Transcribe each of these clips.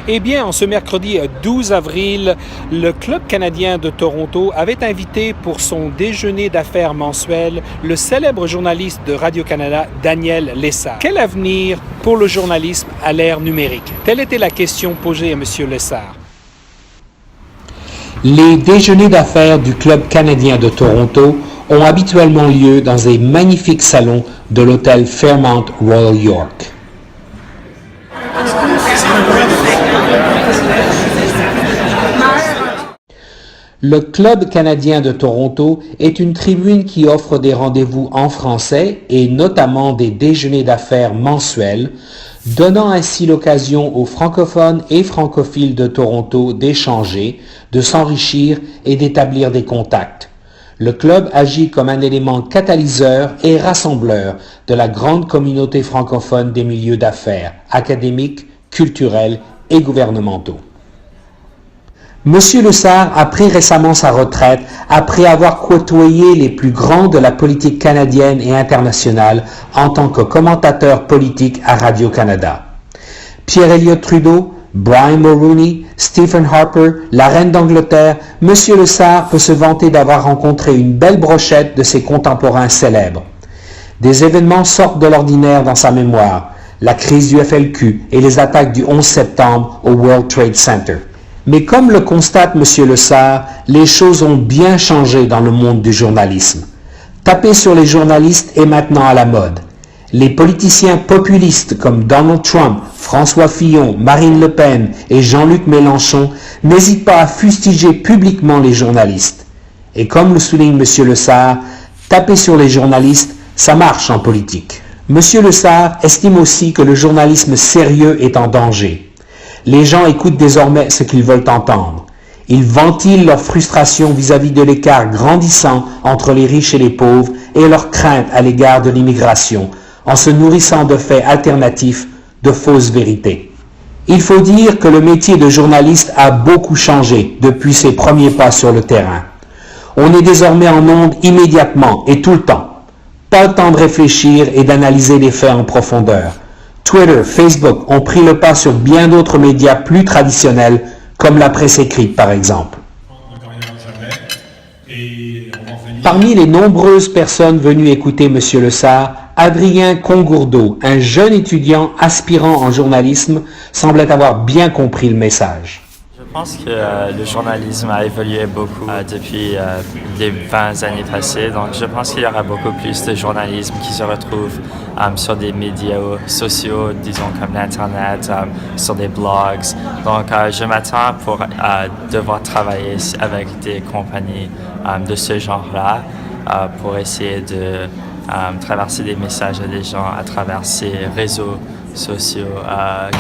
Eh bien, en ce mercredi 12 avril, le Club canadien de Toronto avait invité pour son déjeuner d'affaires mensuel le célèbre journaliste de Radio-Canada, Daniel Lessard. Quel avenir pour le journalisme à l'ère numérique? Telle était la question posée à M. Lessard. Les déjeuners d'affaires du Club canadien de Toronto ont habituellement lieu dans un magnifique salon de l'hôtel Fairmont Royal York. Le Club canadien de Toronto est une tribune qui offre des rendez-vous en français et notamment des déjeuners d'affaires mensuels, donnant ainsi l'occasion aux francophones et francophiles de Toronto d'échanger, de s'enrichir et d'établir des contacts. Le club agit comme un élément catalyseur et rassembleur de la grande communauté francophone des milieux d'affaires, académiques, culturels et gouvernementaux. Monsieur Lessard a pris récemment sa retraite après avoir côtoyé les plus grands de la politique canadienne et internationale en tant que commentateur politique à Radio-Canada. Pierre Elliott Trudeau, Brian Mulroney, Stephen Harper, la reine d'Angleterre, Monsieur Lessard peut se vanter d'avoir rencontré une belle brochette de ses contemporains célèbres. Des événements sortent de l'ordinaire dans sa mémoire, la crise du FLQ et les attaques du 11 septembre au World Trade Center. Mais comme le constate M. Lessard, les choses ont bien changé dans le monde du journalisme. Taper sur les journalistes est maintenant à la mode. Les politiciens populistes comme Donald Trump, François Fillon, Marine Le Pen et Jean-Luc Mélenchon n'hésitent pas à fustiger publiquement les journalistes. Et comme le souligne M. Lessard, taper sur les journalistes, ça marche en politique. M. Lessard estime aussi que le journalisme sérieux est en danger. Les gens écoutent désormais ce qu'ils veulent entendre. Ils ventilent leur frustration vis-à-vis de l'écart grandissant entre les riches et les pauvres et leur crainte à l'égard de l'immigration, en se nourrissant de faits alternatifs, de fausses vérités. Il faut dire que le métier de journaliste a beaucoup changé depuis ses premiers pas sur le terrain. On est désormais en ondes immédiatement et tout le temps. Pas le temps de réfléchir et d'analyser les faits en profondeur. Twitter, Facebook ont pris le pas sur bien d'autres médias plus traditionnels, comme la presse écrite par exemple. Parmi les nombreuses personnes venues écouter M. Lessard, Adrien Congourdeau, un jeune étudiant aspirant en journalisme, semblait avoir bien compris le message. Je pense que le journalisme a évolué beaucoup depuis les 20 années passées, donc je pense qu'il y aura beaucoup plus de journalisme qui se retrouve sur des médias sociaux, disons comme l'Internet, sur des blogs. Donc je m'attends pour devoir travailler avec des compagnies de ce genre-là pour essayer de traverser des messages à des gens à travers ces réseaux sociaux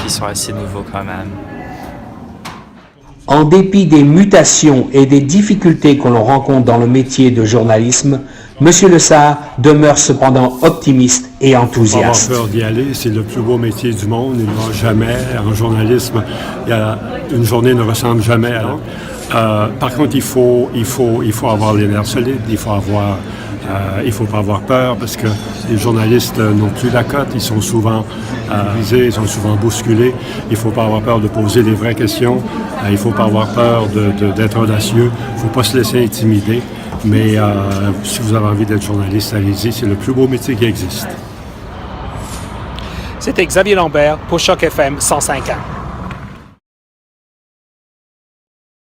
qui sont assez nouveaux quand même. En dépit des mutations et des difficultés que l'on rencontre dans le métier de journalisme, M. Lessard demeure cependant optimiste et enthousiaste. Pas avoir peur d'y aller, c'est le plus beau métier du monde. Il ne va jamais, en journalisme, une journée ne ressemble jamais à l'autre. Par contre, il faut avoir les nerfs solides, il faut pas avoir peur parce que les journalistes n'ont plus la cote, ils sont souvent visés, ils sont souvent bousculés. Il ne faut pas avoir peur de poser les vraies questions, il ne faut pas avoir peur d'être audacieux, il ne faut pas se laisser intimider. Mais si vous avez envie d'être journaliste, allez-y, c'est le plus beau métier qui existe. C'était Xavier Lambert pour Choc FM 105 ans.